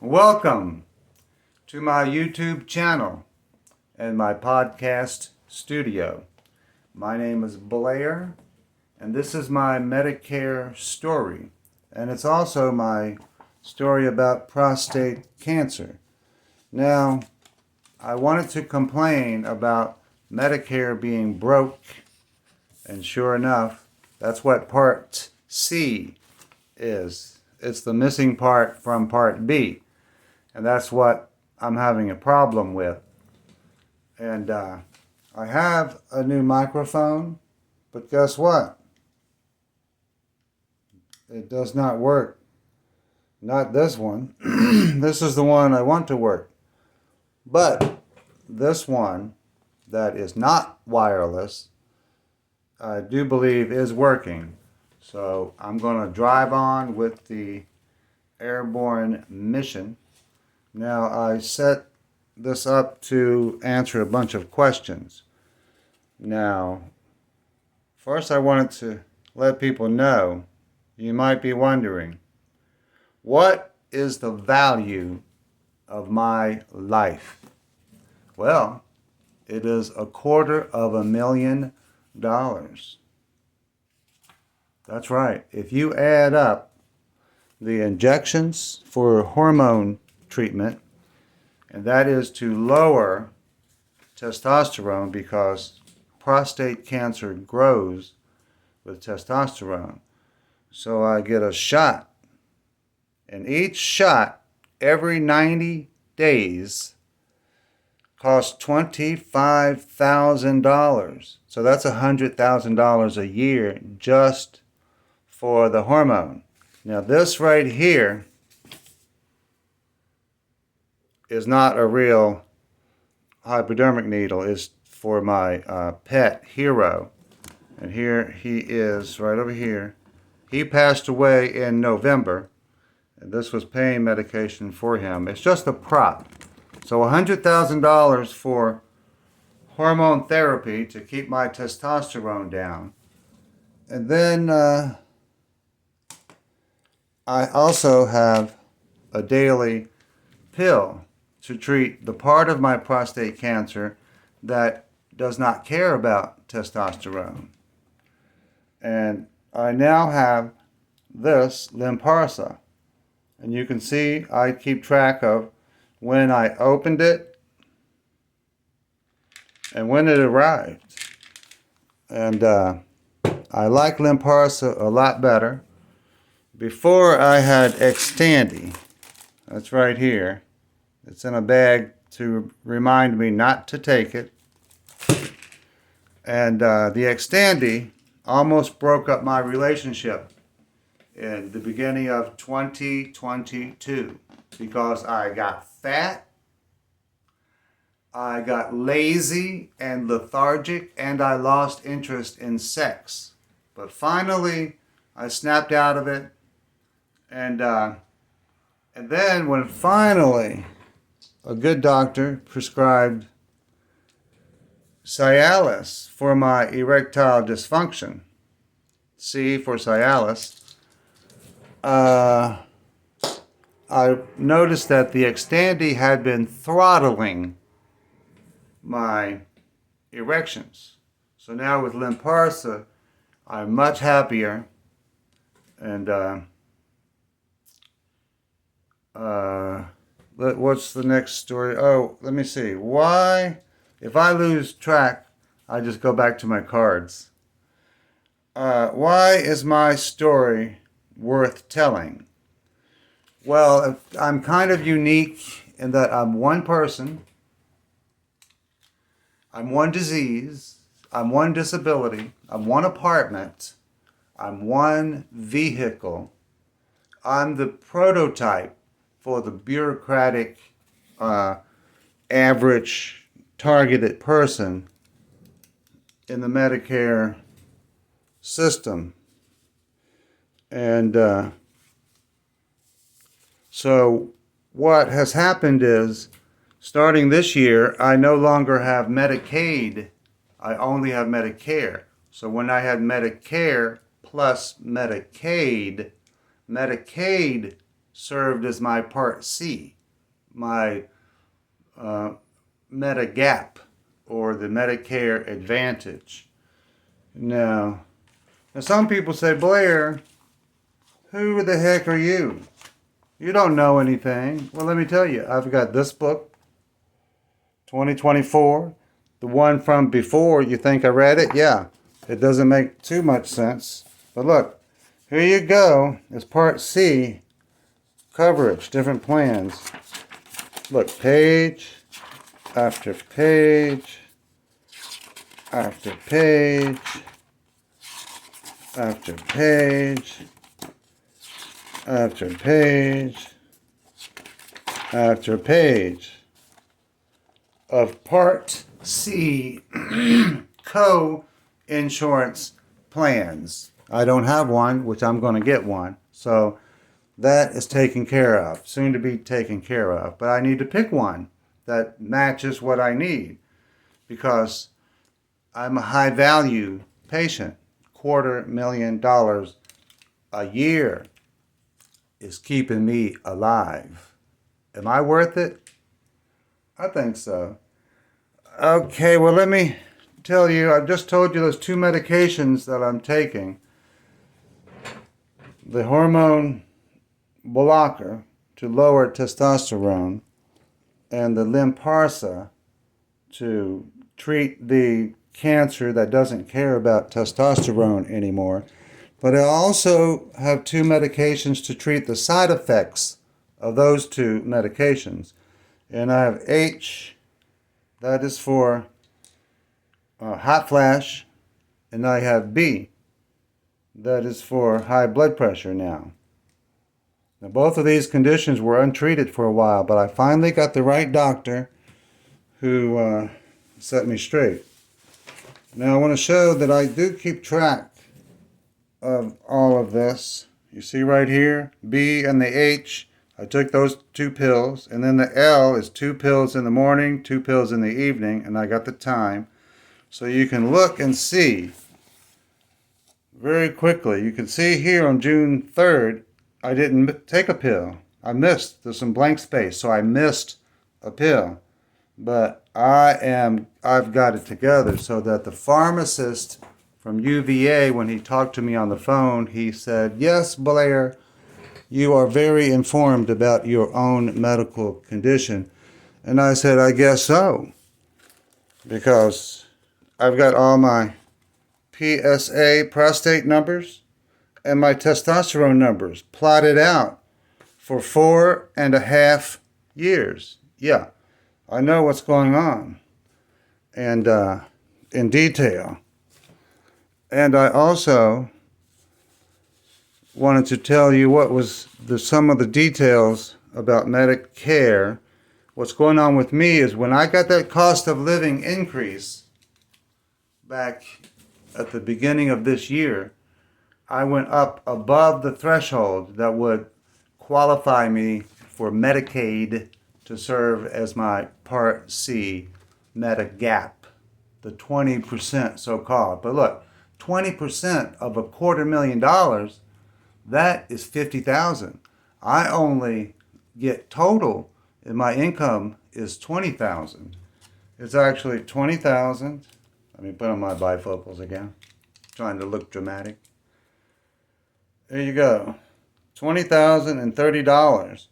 Welcome to my YouTube channel and my podcast studio. My name is Blair, and this is my Medicare story. And it's also my story about prostate cancer. Now, I wanted to complain about Medicare being broke, and sure enough, that's what Part C is. It's the missing part from Part B. And that's what I'm having a problem with. And I have a new microphone, but guess what? It does not work. Not this one. This is the one I want to work. But this one that is not wireless, I do believe is working. So I'm going to drive on with the airborne mission. Now, I set this up to answer a bunch of questions. Now, first I wanted to let people know, you might be wondering, what is the value of my life? Well, it is $250,000. That's right. If you add up the injections for hormone treatment, and that is to lower testosterone because prostate cancer grows with testosterone. So I get a shot, and each shot every 90 days costs $25,000. So that's $100,000 a year just for the hormone. Now this right here is not a real hypodermic needle. It's for my pet Hero. And here he is, right over here. He passed away in November, and this was pain medication for him. It's just a prop. So $100,000 for hormone therapy to keep my testosterone down. And then I also have a daily pill to treat the part of my prostate cancer that does not care about testosterone. And I now have this Lynparza. And you can see I keep track of when I opened it and when it arrived. And I like Lynparza a lot better. Before I had Xtandi. That's right here. It's in a bag to remind me not to take it. And the Xtandi almost broke up my relationship in the beginning of 2022 because I got fat, I got lazy and lethargic, and I lost interest in sex. But finally, I snapped out of it. And then when finally a good doctor prescribed Cialis for my erectile dysfunction, C for Cialis, I noticed that the Xtandi had been throttling my erections. So now with Lynparza, I'm much happier. And what's the next story? Oh, let me see. Why, if I lose track, I just go back to my cards. Why is my story worth telling? Well, I'm kind of unique in that I'm one person, I'm one disease, I'm one disability, I'm one apartment, I'm one vehicle. I'm the prototype for the bureaucratic, average, targeted person in the Medicare system. And so what has happened is, starting this year, I no longer have Medicaid. I only have Medicare. So when I had Medicare plus Medicaid served as my Part C, my medigap, or the Medicare Advantage. Now, some people say, Blair, who the heck are you? You don't know anything. Well, let me tell you, I've got this book, 2024. The one from before, you think I read it? Yeah, it doesn't make too much sense. But look, here you go. It's Part C, coverage, different plans. Look, page after page after page after page after page after page of Part C co-insurance plans. I don't have one, which I'm going to get one. So that is taken care of, soon to be taken care of. But I need to pick one that matches what I need because I'm a high value patient. $250,000 a year is keeping me alive. Am I worth it? I think so. Okay, well, let me tell you, I've just told you those 2 medications that I'm taking. The hormone blocker to lower testosterone and the Limparsa to treat the cancer that doesn't care about testosterone anymore. But I also have 2 medications to treat the side effects of those 2 medications. And I have H, that is for hot flash, and I have B, that is for high blood pressure now. Now, both of these conditions were untreated for a while, but I finally got the right doctor who set me straight. Now, I want to show that I do keep track of all of this. You see right here, B and the H, I took those 2 pills, and then the L is 2 pills in the morning, 2 pills in the evening, and I got the time. So you can look and see very quickly. You can see here on June 3rd, I didn't take a pill. I missed. There's some blank space, so I missed a pill. But I've got it together so that the pharmacist from UVA, when he talked to me on the phone, he said, yes, Blair, you are very informed about your own medical condition. And I said, I guess so. Because I've got all my PSA, prostate numbers, and my testosterone numbers plotted out for 4.5 years. Yeah, I know what's going on, and in detail. And I also wanted to tell you what was some of the details about Medicare. What's going on with me is when I got that cost of living increase back at the beginning of this year, I went up above the threshold that would qualify me for Medicaid to serve as my Part C medigap, the 20% so-called. But look, 20% of $250,000, that is $50,000. I only get total, and my income is $20,000. It's actually $20,000. Let me put on my bifocals again, trying to look dramatic. There you go. $20,030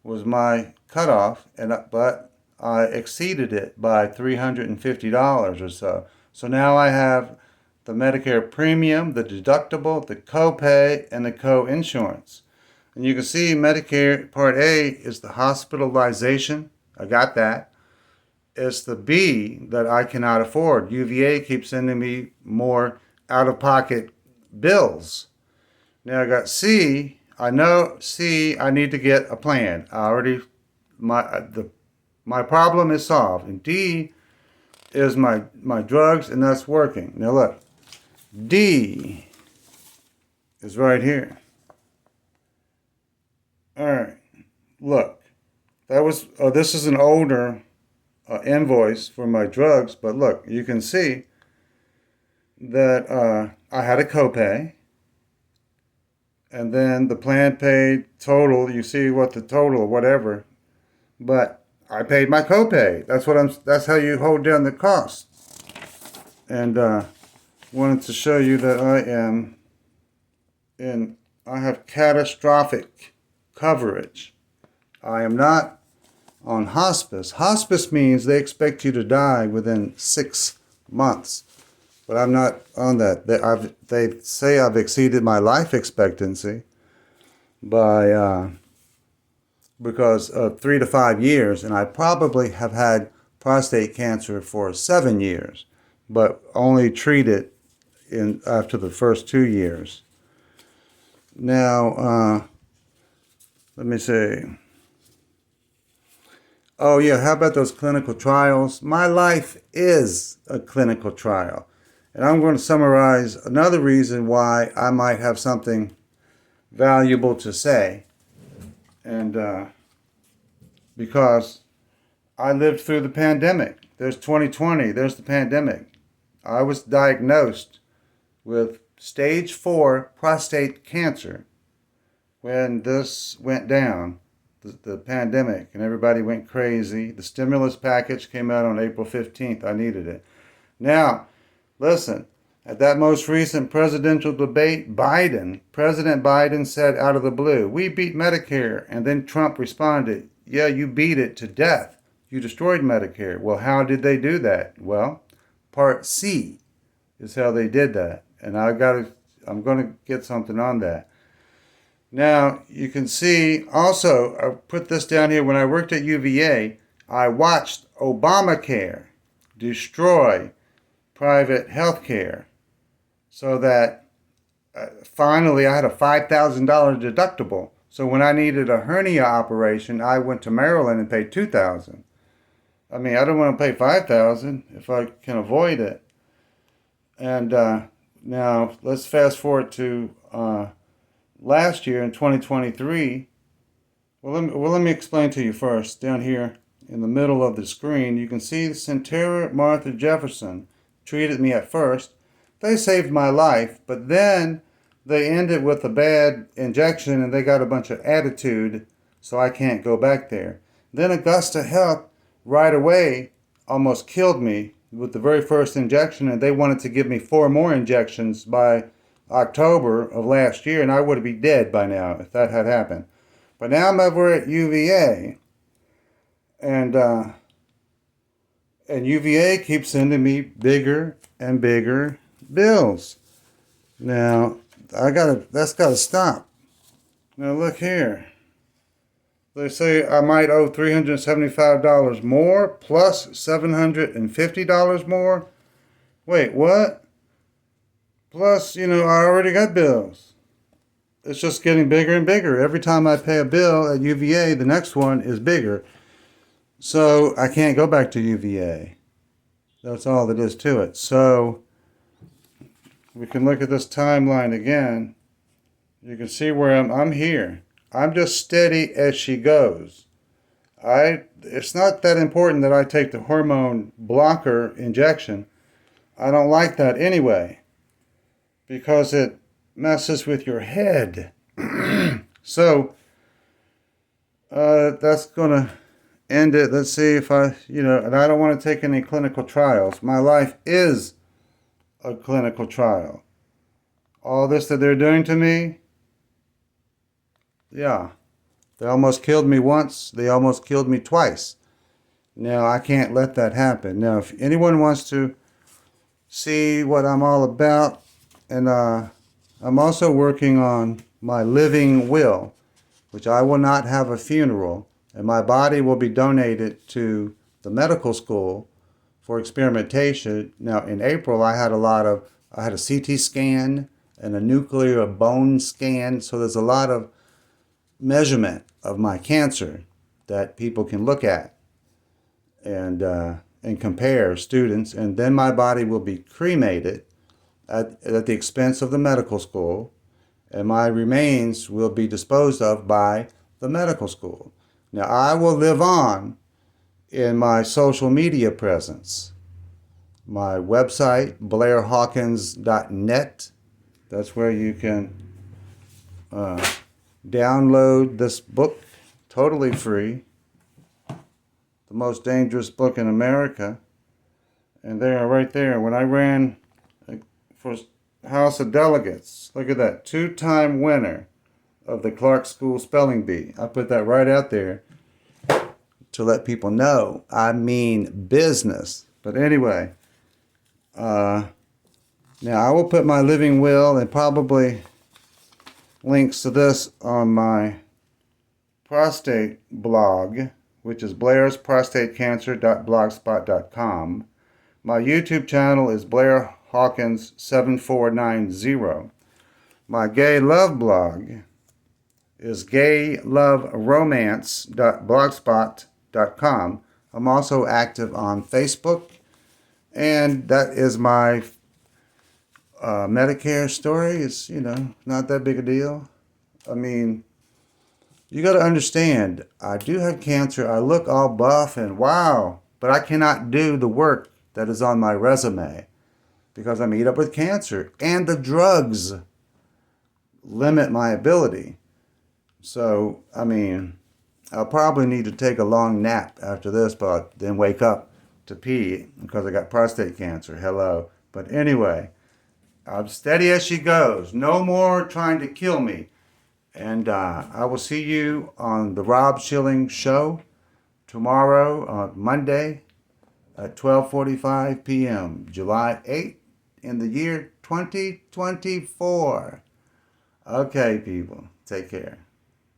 was my cutoff, but I exceeded it by $350 or so. So now I have the Medicare premium, the deductible, the copay, and the co-insurance. And you can see Medicare Part A is the hospitalization. I got that. It's the B that I cannot afford. UVA keeps sending me more out-of-pocket bills. Now I got C. I know C, I need to get a plan. My problem is solved. And D is my drugs, and that's working. Now look, D is right here. All right, look, this is an older invoice for my drugs, but look, you can see that I had a copay, and then the plan paid total. You see what the total, whatever. But I paid my copay. That's how you hold down the cost. And wanted to show you that I have catastrophic coverage. I am not on hospice. Hospice means they expect you to die within 6 months. But I'm not on that. They say I've exceeded my life expectancy by because of 3 to 5 years, and I probably have had prostate cancer for 7 years, but only treated after the first 2 years. Now, let me see. Oh yeah, how about those clinical trials? My life is a clinical trial. And I'm going to summarize another reason why I might have something valuable to say. And because I lived through the pandemic. There's 2020, there's the pandemic. I was diagnosed with stage 4 prostate cancer when this went down, the pandemic, and everybody went crazy. The stimulus package came out on April 15th. I needed it. Now, listen, at that most recent presidential debate, President Biden said out of the blue, "We beat Medicare." And then Trump responded, "Yeah, you beat it to death. You destroyed Medicare." Well, how did they do that? Well, Part C is how they did that. And I'm going to get something on that. Now, you can see also, I put this down here, when I worked at UVA, I watched Obamacare destroy private health care so that finally I had a $5,000 deductible. So when I needed a hernia operation, I went to Maryland and paid $2,000. I mean, I don't want to pay $5,000 if I can avoid it. And now let's fast forward to last year in 2023. Well, let me explain to you first. Down here in the middle of the screen, you can see Centera Martha Jefferson treated me at first. They saved my life, but then they ended with a bad injection and they got a bunch of attitude, so I can't go back there. Then Augusta Health right away almost killed me with the very first injection, and they wanted to give me 4 more injections by October of last year, and I would be dead by now if that had happened. But now I'm over at UVA, and UVA keeps sending me bigger and bigger bills. Now that's gotta stop. Now look here. They say I might owe $375 more plus $750 more. Wait, what? Plus, I already got bills. It's just getting bigger and bigger. Every time I pay a bill at UVA, the next one is bigger. So I can't go back to UVA. That's all that is to it. So we can look at this timeline again. You can see where I'm here. I'm just steady as she goes. It's not that important that I take the hormone blocker injection. I don't like that anyway, because it messes with your head. So that's gonna end it. Let's see if and I don't want to take any clinical trials. My life is a clinical trial. All this that they're doing to me, yeah, they almost killed me once. They almost killed me twice. Now, I can't let that happen. Now, if anyone wants to see what I'm all about, and I'm also working on my living will, which I will not have a funeral, and my body will be donated to the medical school for experimentation. Now, in April, I had a CT scan and a nuclear bone scan, so there's a lot of measurement of my cancer that people can look at and compare, students, and then my body will be cremated at the expense of the medical school, and my remains will be disposed of by the medical school. Now, I will live on in my social media presence. My website, blairhawkins.net, that's where you can download this book totally free. The most dangerous book in America. And there, right there, when I ran for House of Delegates, look at that, 2-time winner of the Clark School Spelling Bee. I put that right out there to let people know I mean business. But anyway, now I will put my living will and probably links to this on my prostate blog, which is blairsprostatecancer.blogspot.com. My YouTube channel is Blair Hawkins 7490. My gay love blog is gayloveromance.blogspot.com. I'm also active on Facebook, and that is my Medicare story. It's, not that big a deal. I mean, you got to understand, I do have cancer. I look all buff and wow, but I cannot do the work that is on my resume because I'm eat up with cancer, and the drugs limit my ability. So, I mean, I'll probably need to take a long nap after this, but then wake up to pee because I got prostate cancer. Hello. But anyway, I'm steady as she goes. No more trying to kill me. And I will see you on the Rob Schilling Show tomorrow, Monday, at 12:45 p.m., July 8th, in the year 2024. Okay, people, take care.